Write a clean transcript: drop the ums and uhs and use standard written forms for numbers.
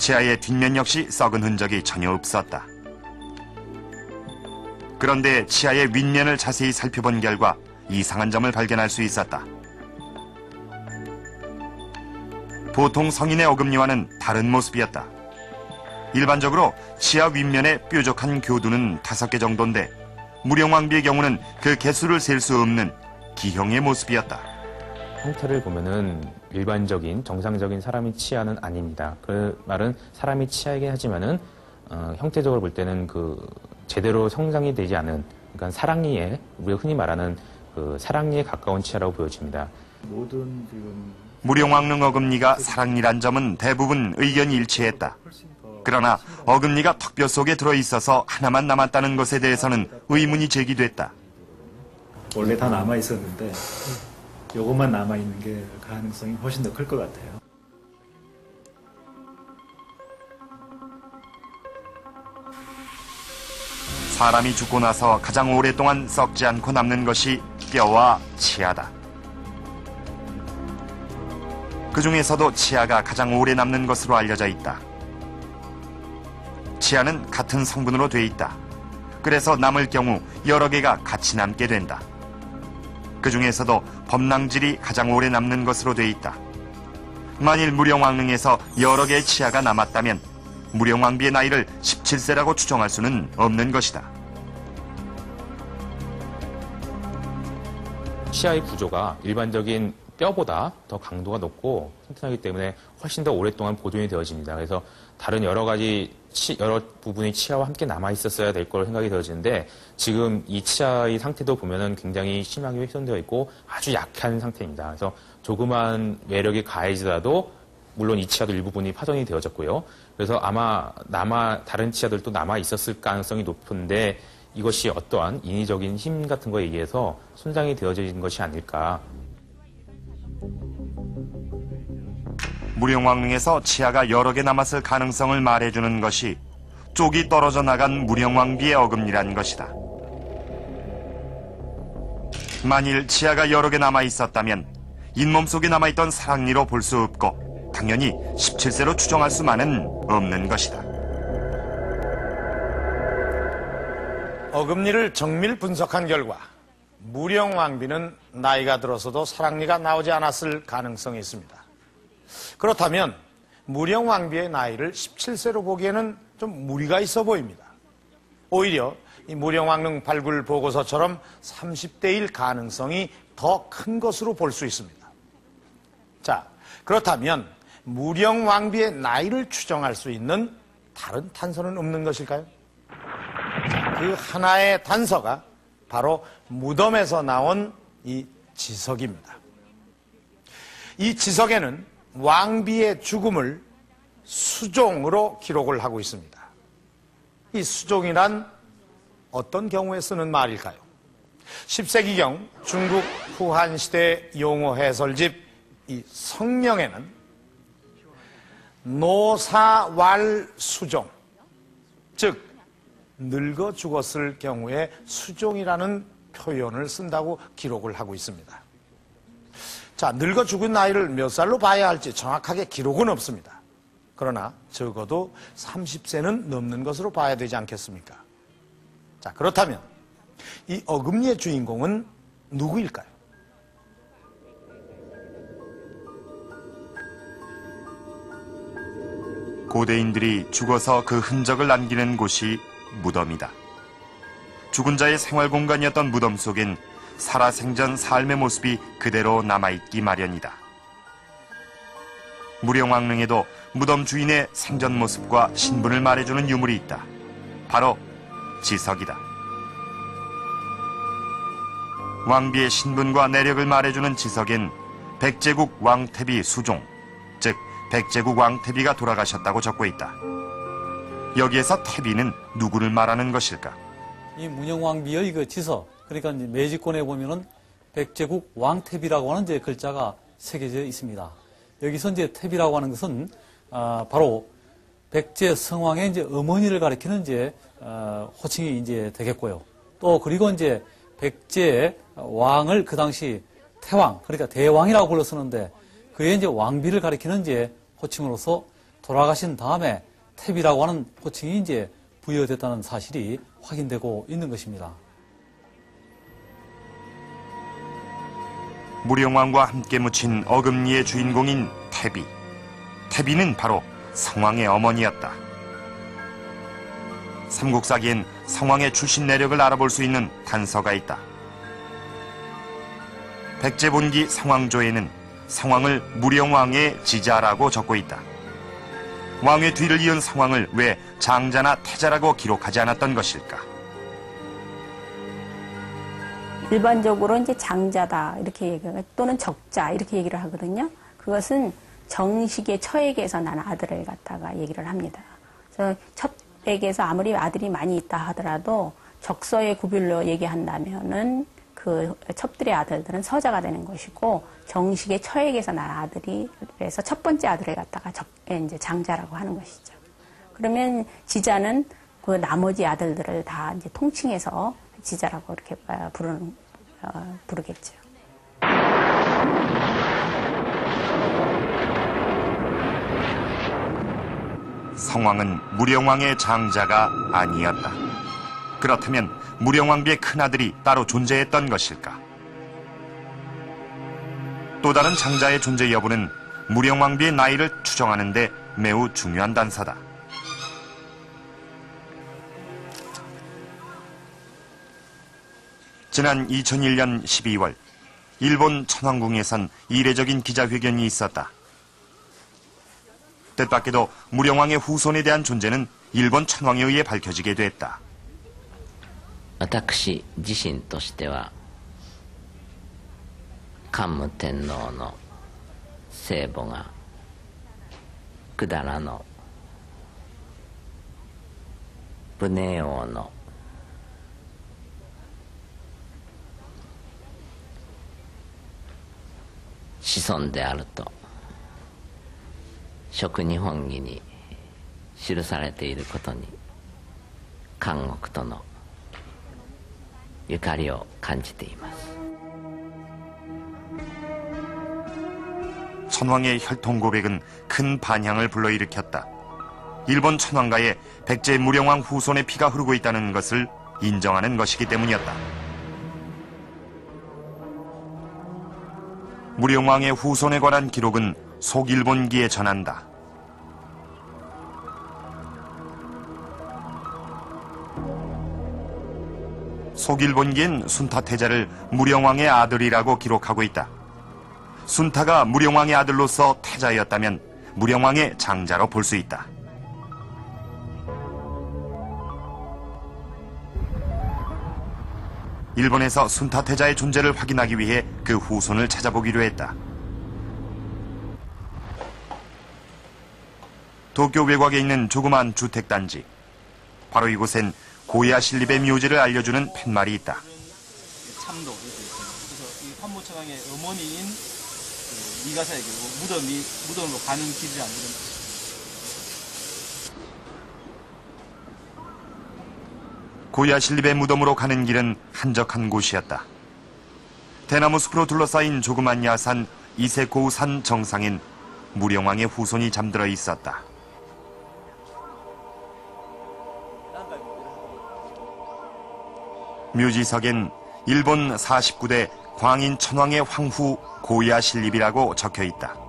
치아의 뒷면 역시 썩은 흔적이 전혀 없었다. 그런데 치아의 윗면을 자세히 살펴본 결과 이상한 점을 발견할 수 있었다. 보통 성인의 어금니와는 다른 모습이었다. 일반적으로 치아 윗면의 뾰족한 교두는 5개 정도인데 무령왕비의 경우는 그 개수를 셀 수 없는 기형의 모습이었다. 형태를 보면은 일반적인 정상적인 사람의 치아는 아닙니다. 그 말은 사람이 치아이긴 하지만은 형태적으로 볼 때는 그 제대로 성장이 되지 않은, 그러니까 사랑니에, 우리가 흔히 말하는 그 사랑니에 가까운 치아라고 보여집니다. 무령왕릉 어금니가 사랑니란 점은 대부분 의견이 일치했다. 그러나 어금니가 턱뼈 속에 들어있어서 하나만 남았다는 것에 대해서는 의문이 제기됐다. 원래 다 남아있었는데 요것만 남아있는 게 가능성이 훨씬 더 클 것 같아요. 사람이 죽고 나서 가장 오랫동안 썩지 않고 남는 것이 뼈와 치아다. 그 중에서도 치아가 가장 오래 남는 것으로 알려져 있다. 치아는 같은 성분으로 돼 있다. 그래서 남을 경우 여러 개가 같이 남게 된다. 그 중에서도 범랑질이 가장 오래 남는 것으로 돼 있다. 만일 무령왕릉에서 여러 개의 치아가 남았다면 무령왕비의 나이를 17세라고 추정할 수는 없는 것이다. 치아의 구조가 일반적인 뼈보다 더 강도가 높고 튼튼하기 때문에 훨씬 더 오랫동안 보존이 되어집니다. 그래서 다른 여러 가지 여러 부분의 치아와 함께 남아 있었어야 될 거로 생각이 되어지는데, 지금 이 치아의 상태도 보면은 굉장히 심하게 훼손되어 있고 아주 약한 상태입니다. 그래서 조그만 외력이 가해지더라도 물론 이 치아도 일부분이 파손이 되어졌고요. 그래서 아마 다른 치아들도 남아 있었을 가능성이 높은데, 이것이 어떠한 인위적인 힘 같은 거에 의해서 손상이 되어진 것이 아닐까. 무령왕릉에서 치아가 여러 개 남았을 가능성을 말해주는 것이 쪽이 떨어져 나간 무령왕비의 어금니란 것이다. 만일 치아가 여러 개 남아 있었다면 잇몸 속에 남아있던 사랑니로 볼 수 없고 당연히 17세로 추정할 수만은 없는 것이다. 어금니를 정밀 분석한 결과 무령왕비는 나이가 들어서도 사랑니가 나오지 않았을 가능성이 있습니다. 그렇다면 무령왕비의 나이를 17세로 보기에는 좀 무리가 있어 보입니다. 오히려 이 무령왕릉 발굴 보고서처럼 30대일 가능성이 더 큰 것으로 볼 수 있습니다. 자, 그렇다면 무령왕비의 나이를 추정할 수 있는 다른 단서는 없는 것일까요? 자, 그 하나의 단서가 바로 무덤에서 나온 이 지석입니다. 이 지석에는 왕비의 죽음을 수종으로 기록을 하고 있습니다. 이 수종이란 어떤 경우에 쓰는 말일까요? 10세기경 중국 후한시대 용어 해설집 이 성명에는 노사왈수종, 즉 늙어 죽었을 경우에 수종이라는 표현을 쓴다고 기록을 하고 있습니다. 자, 늙어 죽은 나이를 몇 살로 봐야 할지 정확하게 기록은 없습니다. 그러나 적어도 30세는 넘는 것으로 봐야 되지 않겠습니까? 자, 그렇다면 이 어금니의 주인공은 누구일까요? 고대인들이 죽어서 그 흔적을 남기는 곳이 무덤이다. 죽은 자의 생활 공간이었던 무덤 속엔 살아생전 삶의 모습이 그대로 남아있기 마련이다. 무령왕릉에도 무덤 주인의 생전 모습과 신분을 말해주는 유물이 있다. 바로 지석이다. 왕비의 신분과 내력을 말해주는 지석엔 백제국 왕태비 수종, 즉 백제국 왕태비가 돌아가셨다고 적고 있다. 여기에서 태비는 누구를 말하는 것일까? 이 문영왕비의 그 지석, 그러니까 이제 매직권에 보면은 백제국 왕태비라고 하는 이제 글자가 새겨져 있습니다. 여기서 이제 태비라고 하는 것은 바로 백제 성왕의 이제 어머니를 가리키는 이제 호칭이 이제 되겠고요. 또 그리고 이제 백제 왕을 그 당시 태왕, 그러니까 대왕이라고 불렀었는데 그의 이제 왕비를 가리키는 이제 호칭으로서 돌아가신 다음에 태비라고 하는 호칭이 이제 부여됐다는 사실이 확인되고 있는 것입니다. 무령왕과 함께 묻힌 어금니의 주인공인 태비. 태비는 바로 성왕의 어머니였다. 삼국사기엔 성왕의 출신 내력을 알아볼 수 있는 단서가 있다. 백제본기 성왕조에는 성왕을 무령왕의 지자라고 적고 있다. 왕의 뒤를 이은 성왕을 왜 장자나 태자라고 기록하지 않았던 것일까? 일반적으로 이제 장자다 이렇게 얘기하고 또는 적자 이렇게 얘기를 하거든요. 그것은 정식의 처에게서 난 아들을 갖다가 얘기를 합니다. 그래서 첩에게서 아무리 아들이 많이 있다 하더라도 적서의 구별로 얘기한다면은 그 첩들의 아들들은 서자가 되는 것이고 정식의 처에게서 난 아들이 그래서 첫 번째 아들을 갖다가 이제 장자라고 하는 것이죠. 그러면 지자는 그 나머지 아들들을 다 이제 통칭해서 지자라고 이렇게 부르겠죠. 성왕은 무령왕의 장자가 아니었다. 그렇다면 무령왕비의 큰아들이 따로 존재했던 것일까? 또 다른 장자의 존재 여부는 무령왕비의 나이를 추정하는 데 매우 중요한 단서다. 지난 2001년 12월 일본 천왕궁에선 이례적인 기자회견이 있었다. 뜻밖에도 무령왕의 후손에 대한 존재는 일본 천왕에 의해 밝혀지게 됐다. 私自身としては桓武天皇の生母が百済の武寧王の子孫であると食日本紀に記されていることに監獄とのゆかりを感じています。 천왕의 혈통 고백은 큰 반향을 불러일으켰다. 일본 천왕가에 백제 무령왕 후손의 피가 흐르고 있다는 것을 인정하는 것이기 때문이었다. 무령왕의 후손에 관한 기록은 속일본기에 전한다. 속일본기엔 순타태자를 무령왕의 아들이라고 기록하고 있다. 순타가 무령왕의 아들로서 태자였다면 무령왕의 장자로 볼 수 있다. 일본에서 순타태자의 존재를 확인하기 위해 그 후손을 찾아보기로 했다. 도쿄 외곽에 있는 조그만 주택단지. 바로 이곳엔 고야 신립의 묘지를 알려주는 팻말이 있다. 참도 이렇게 있어요. 그래서 이 환무천왕의 어머니인 미가사에게 무덤으로 가는 길이란 이런. 고야 신립의 무덤으로 가는 길은 한적한 곳이었다. 대나무 숲으로 둘러싸인 조그만 야산 이세코우산 정상엔 무령왕의 후손이 잠들어 있었다. 묘지석엔 일본 49대 광인 천왕의 황후 고야 신립이라고 적혀 있다.